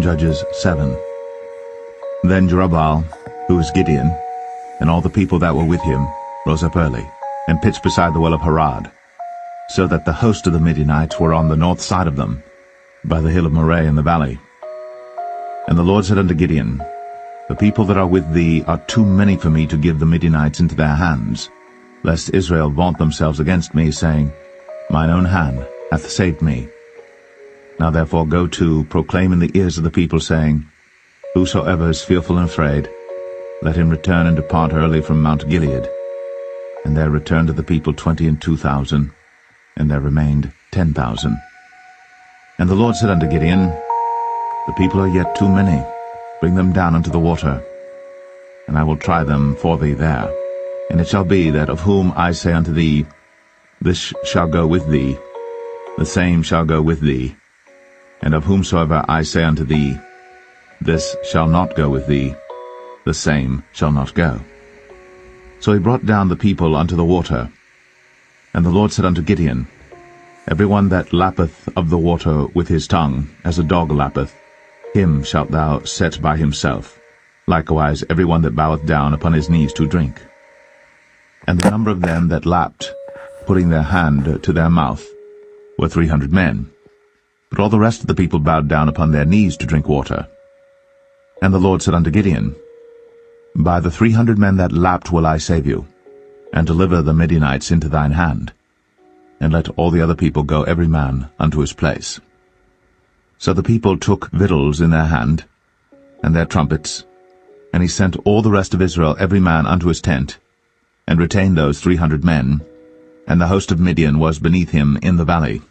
Judges 7. Then Jerubbaal, who was Gideon, and all the people that were with him, rose up early, and pitched beside the well of Harod, so that the host of the Midianites were on the north side of them, by the hill of Moreh in the valley. And the Lord said unto Gideon, The people that are with thee are too many for me to give the Midianites into their hands, lest Israel vaunt themselves against me, saying, Mine own hand hath saved me. Now therefore go to, proclaim in the ears of the people, saying, Whosoever is fearful and afraid, let him return and depart early from Mount Gilead. And there returned to the people 22,000, and there remained 10,000. And the Lord said unto Gideon, The people are yet too many. Bring them down unto the water, and I will try them for thee there. And it shall be that of whom I say unto thee, This shall go with thee, the same shall go with thee. And of whomsoever I say unto thee, This shall not go with thee, the same shall not go. So he brought down the people unto the water. And the Lord said unto Gideon, Every one that lappeth of the water with his tongue, as a dog lappeth, him shalt thou set by himself. Likewise every one that boweth down upon his knees to drink. And the number of them that lapped, putting their hand to their mouth, were 300 men. But all the rest of the people bowed down upon their knees to drink water. And the Lord said unto Gideon, By the 300 men that lapped will I save you, and deliver the Midianites into thine hand. And let all the other people go every man unto his place. So the people took victuals in their hand, and their trumpets, and he sent all the rest of Israel every man unto his tent, and retained those 300 men, and the host of Midian was beneath him in the valley.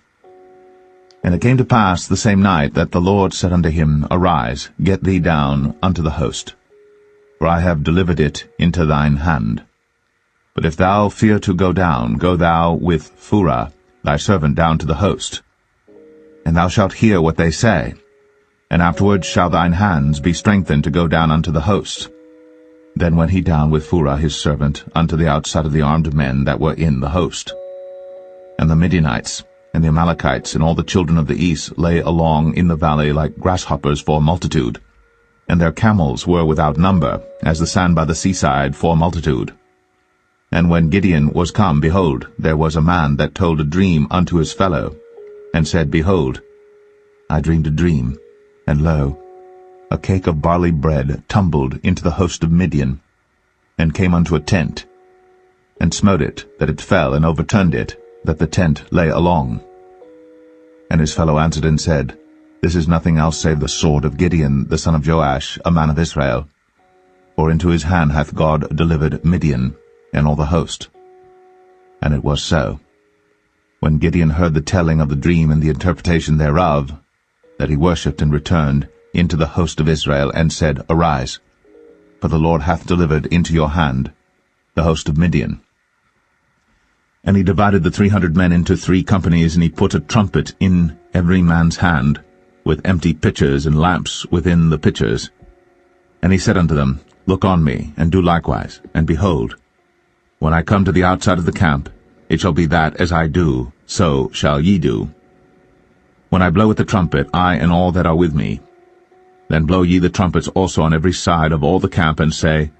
And it came to pass the same night that the Lord said unto him, Arise, get thee down unto the host, for I have delivered it into thine hand. But if thou fear to go down, go thou with Phurah thy servant down to the host, and thou shalt hear what they say, and afterward shall thine hands be strengthened to go down unto the host. Then went he down with Phurah his servant unto the outside of the armed men that were in the host. And the Midianites, and the Amalekites, and all the children of the east lay along in the valley like grasshoppers for multitude, and their camels were without number, as the sand by the seaside for multitude. And when Gideon was come, behold, there was a man that told a dream unto his fellow, and said, Behold, I dreamed a dream, and lo, a cake of barley bread tumbled into the host of Midian, and came unto a tent, and smote it, that it fell, and overturned it, that the tent lay along. And his fellow answered and said, This is nothing else save the sword of Gideon the son of Joash, a man of Israel. For into his hand hath God delivered Midian, and all the host. And it was so, when Gideon heard the telling of the dream and the interpretation thereof, that he worshipped and returned into the host of Israel, and said, Arise, for the Lord hath delivered into your hand the host of Midian. And he divided the 300 men into 3 companies, and he put a trumpet in every man's hand, with empty pitchers and lamps within the pitchers. And he said unto them, Look on me, and do likewise, and behold, when I come to the outside of the camp, it shall be that as I do, so shall ye do. When I blow with the trumpet, I and all that are with me, then blow ye the trumpets also on every side of all the camp, and say,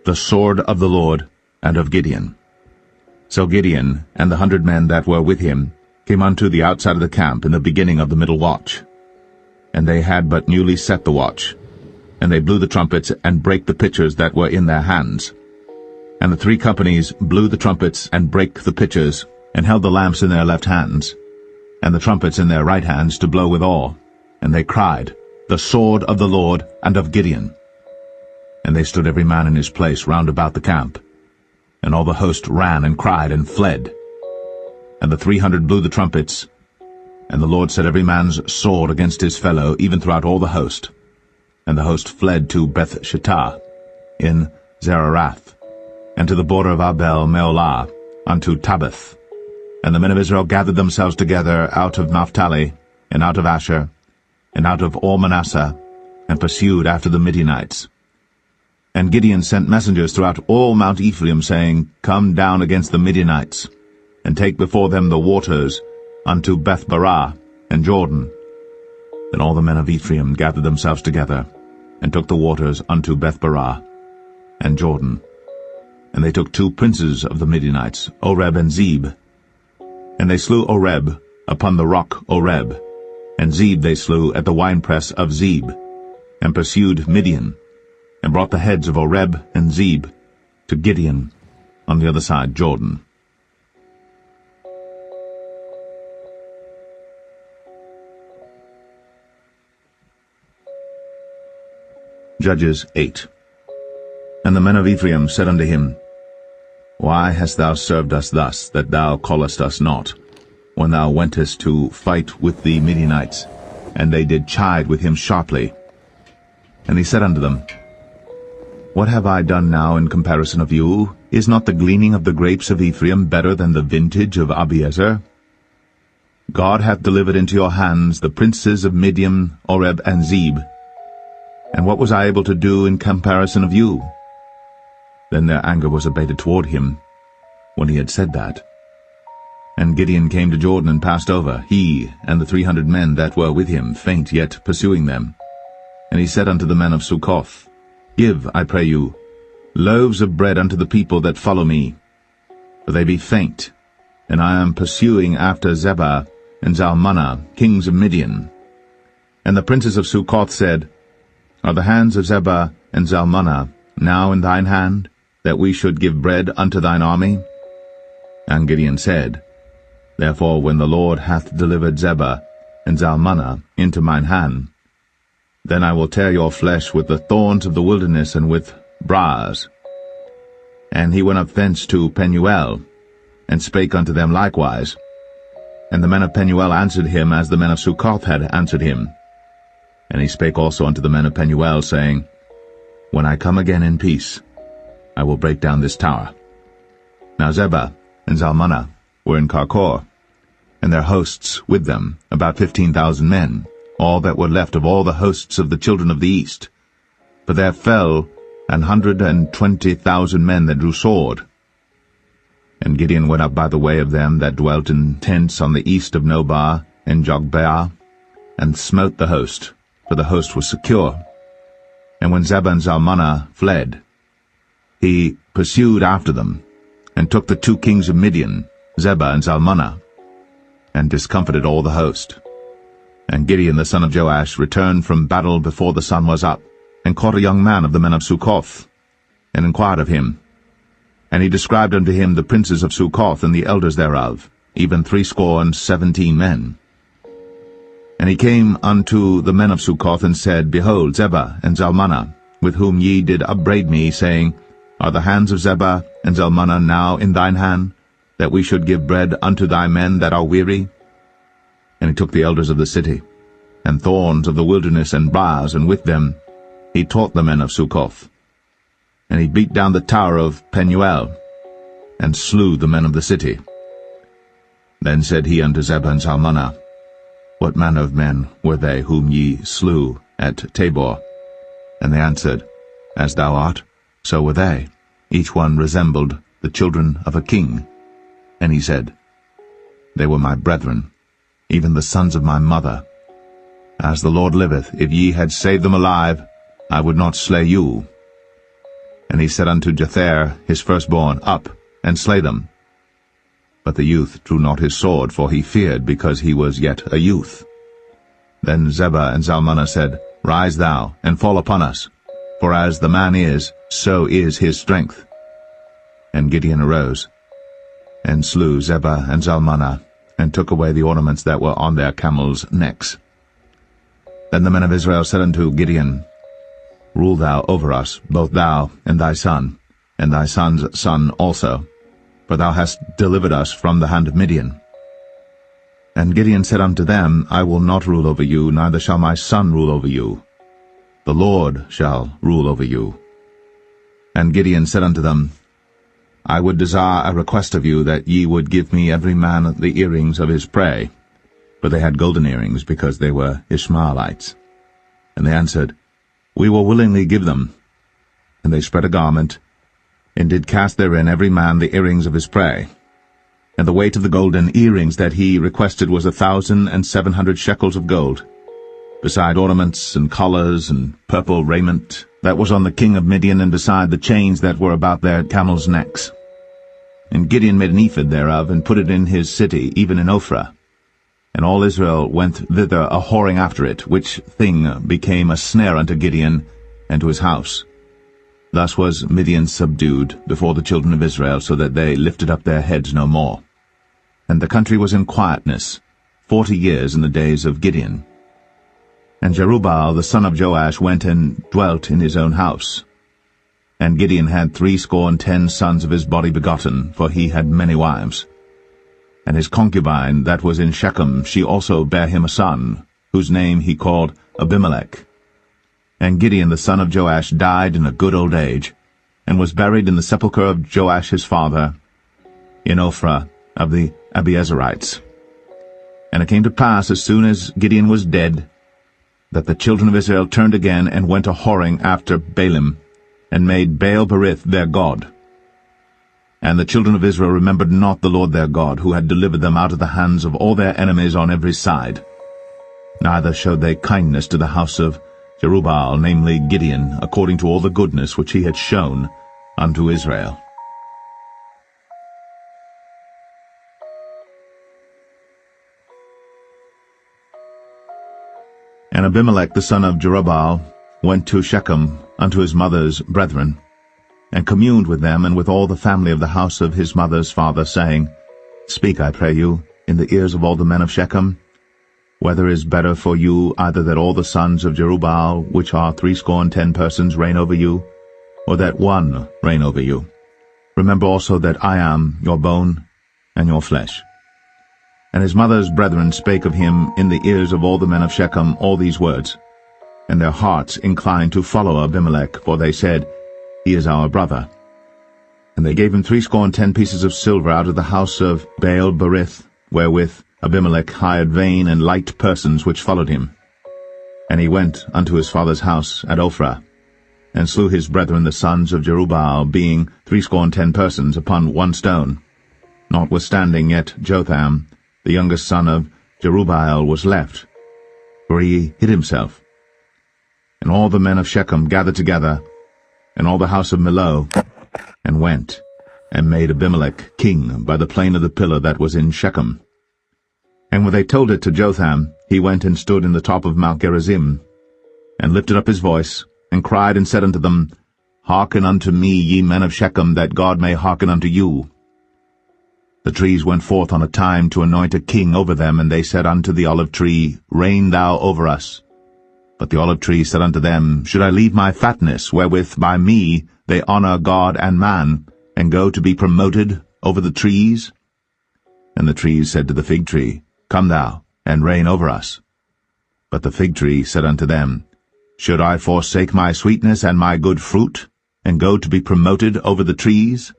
The sword of the Lord and of Gideon. So Gideon and the 100 men that were with him came unto the outside of the camp in the beginning of the middle watch. And they had but newly set the watch, and they blew the trumpets, and brake the pitchers that were in their hands. And the 3 companies blew the trumpets, and brake the pitchers, and held the lamps in their left hands, and the trumpets in their right hands, to blow withal. And they cried, The sword of the Lord and of Gideon. And they stood every man in his place round about the camp. And all the host ran and cried and fled. And the 300 blew the trumpets, and the Lord set every man's sword against his fellow, even throughout all the host. And the host fled to Beth-shittah in Zererath, and to the border of Abel-meholah, unto Tabbath. And the men of Israel gathered themselves together out of Naphtali, and out of Asher, and out of all Manasseh, and pursued after the Midianites. And Gideon sent messengers throughout all Mount Ephraim, saying, Come down against the Midianites, and take before them the waters unto Beth-barah and Jordan. Then all the men of Ephraim gathered themselves together, and took the waters unto Bethbarah, and Jordan. And they took 2 princes of the Midianites, Oreb and Zeb. And they slew Oreb upon the rock Oreb, and Zeb they slew at the winepress of Zeb, and pursued Midian, and brought the heads of Oreb and Zeb to Gideon on the other side Jordan. Judges 8. And the men of Ephraim said unto him, Why hast thou served us thus, that thou callest us not, when thou wentest to fight with the Midianites? And they did chide with him sharply. And he said unto them, What have I done now in comparison of you? Is not the gleaning of the grapes of Ephraim better than the vintage of Abiezer? God hath delivered into your hands the princes of Midian, Oreb and Zeb. And what was I able to do in comparison of you? Then their anger was abated toward him, when he had said that. And Gideon came to Jordan and passed over, he and the 300 men that were with him, faint yet pursuing them. And he said unto the men of Succoth, Give, I pray you, loaves of bread unto the people that follow me, for they be faint, and I am pursuing after Zebah and Zalmunna, kings of Midian. And the princes of Succoth said, Are the hands of Zebah and Zalmunna now in thine hand, that we should give bread unto thine army? And Gideon said, Therefore when the Lord hath delivered Zebah and Zalmunna into mine hand, then I will tear your flesh with the thorns of the wilderness and with briars. And he went up thence to Penuel, and spake unto them likewise. And the men of Penuel answered him as the men of Succoth had answered him. And he spake also unto the men of Penuel, saying, When I come again in peace, I will break down this tower. Now Zebah and Zalmunna were in Karkor, and their hosts with them, about 15,000 men, all that were left of all the hosts of the children of the east. For there fell 120,000 men that drew sword. And Gideon went up by the way of them that dwelt in tents on the east of Nobah and Jogbeah, and smote the host, for the host was secure. And when Zebah and Zalmunna fled, he pursued after them, and took the 2 kings of Midian, Zebah and Zalmunna, and discomfited all the host. And Gideon the son of Joash returned from battle before the sun was up, and caught a young man of the men of Succoth, and inquired of him. And he described unto him the princes of Succoth and the elders thereof, even 70 men. And he came unto the men of Succoth, and said, Behold, Zebah and Zalmunna, with whom ye did upbraid me, saying, Are the hands of Zebah and Zalmunna now in thine hand, that we should give bread unto thy men that are weary? And he took the elders of the city, and thorns of the wilderness and briars, and with them he taught the men of Succoth. And he beat down the tower of Penuel, and slew the men of the city. Then said he unto Zebah and Zalmunna, What manner of men were they whom ye slew at Tabor? And they answered, As thou art, so were they. Each one resembled the children of a king. And he said, They were my brethren, even the sons of my mother. As the Lord liveth, if ye had saved them alive, I would not slay you. And he said unto Jether his firstborn, Up, and slay them. But the youth drew not his sword, for he feared, because he was yet a youth. Then Zebah and Zalmunna said, Rise thou, and fall upon us, for as the man is, so is his strength. And Gideon arose, and slew Zebah and Zalmunna, and took away the ornaments that were on their camels' necks. Then the men of Israel said unto Gideon, Rule thou over us, both thou and thy son son's son also, for thou hast delivered us from the hand of Midian. And Gideon said unto them, I will not rule over you, neither shall my son rule over you. The Lord shall rule over you. And Gideon said unto them, I would desire a request of you, that ye would give me every man the earrings of his prey. For they had golden earrings, because they were Ishmaelites. And they answered, We will willingly give them. And they spread a garment, and did cast therein every man the earrings of his prey. And the weight of the golden earrings that he requested was 1,700 shekels of gold. beside ornaments and collars and purple raiment that was on the king of Midian, and beside the chains that were about their camels' necks. And Gideon made an ephod thereof, and put it in his city, even in Ophrah. And all Israel went thither a-whoring after it, which thing became a snare unto Gideon and to his house. Thus was Midian subdued before the children of Israel, so that they lifted up their heads no more. And the country was in quietness 40 years in the days of Gideon. And Jerubbaal the son of Joash went and dwelt in his own house. And Gideon had 70 sons of his body begotten, for he had many wives. And his concubine that was in Shechem, she also bare him a son, whose name he called Abimelech. And Gideon the son of Joash died in a good old age, and was buried in the sepulchre of Joash his father, in Ophrah of the Abiezerites. And it came to pass, as soon as Gideon was dead, that the children of Israel turned again and went a-whoring after Baalim, and made Baal-berith their god. And the children of Israel remembered not the Lord their God, who had delivered them out of the hands of all their enemies on every side. Neither showed they kindness to the house of Jerubbaal, namely Gideon, according to all the goodness which he had shown unto Israel. And Abimelech the son of Jerubbaal went to Shechem unto his mother's brethren, and communed with them and with all the family of the house of his mother's father, saying, Speak, I pray you, in the ears of all the men of Shechem, whether is better for you either that all the sons of Jerubbaal, which are 70 persons, reign over you, or that one reign over you? Remember also that I am your bone and your flesh. And his mother's brethren spake of him in the ears of all the men of Shechem all these words. And their hearts inclined to follow Abimelech, for they said, He is our brother. And they gave him 70 pieces of silver out of the house of Baal-berith, wherewith Abimelech hired vain and light persons which followed him. And he went unto his father's house at Ophrah, and slew his brethren the sons of Jerubbaal, being 70 persons, upon one stone. Notwithstanding yet Jotham, the youngest son of Jerubbaal, was left, for he hid himself. And all the men of Shechem gathered together, and all the house of Millo, and went, and made Abimelech king by the plain of the pillar that was in Shechem. And when they told it to Jotham, he went and stood in the top of Mount Gerizim, and lifted up his voice, and cried and said unto them, Hearken unto me, ye men of Shechem, that God may hearken unto you. The trees went forth on a time to anoint a king over them, and they said unto the olive tree, Reign thou over us. But the olive tree said unto them, Should I leave my fatness, wherewith by me they honour God and man, and go to be promoted over the trees? And the trees said to the fig tree, Come thou, and reign over us. But the fig tree said unto them, Should I forsake my sweetness and my good fruit, and go to be promoted over the trees?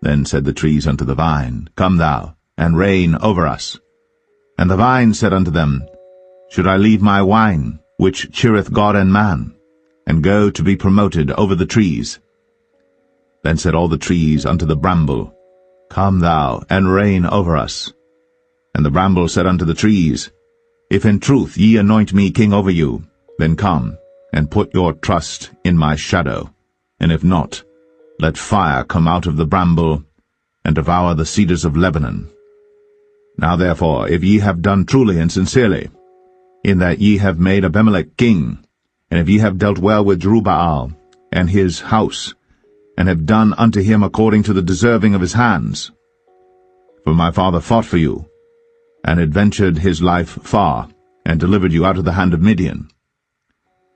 Then said the trees unto the vine, Come thou, and reign over us. And the vine said unto them, Should I leave my wine, which cheereth God and man, and go to be promoted over the trees? Then said all the trees unto the bramble, Come thou, and reign over us. And the bramble said unto the trees, If in truth ye anoint me king over you, then come, and put your trust in my shadow, and if not, let fire come out of the bramble, and devour the cedars of Lebanon. Now therefore, if ye have done truly and sincerely, in that ye have made Abimelech king, and if ye have dealt well with Jerubbaal and his house, and have done unto him according to the deserving of his hands, for my father fought for you, and adventured his life far, and delivered you out of the hand of Midian.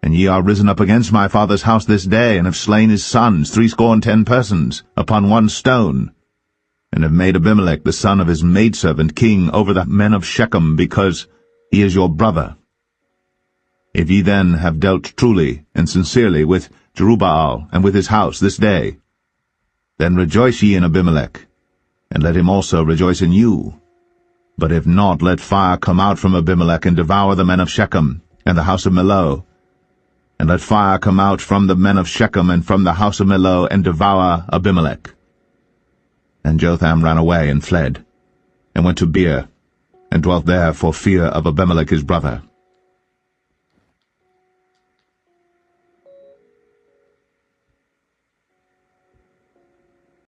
And ye are risen up against my father's house this day, and have slain his sons 70 persons, upon one stone, and have made Abimelech the son of his maidservant king over the men of Shechem, because he is your brother. If ye then have dealt truly and sincerely with Jerubbaal and with his house this day, then rejoice ye in Abimelech, and let him also rejoice in you. But if not, let fire come out from Abimelech, and devour the men of Shechem, and the house of Millo. And let fire come out from the men of Shechem, and from the house of Millo, and devour Abimelech. And Jotham ran away and fled, and went to Beer, and dwelt there for fear of Abimelech his brother.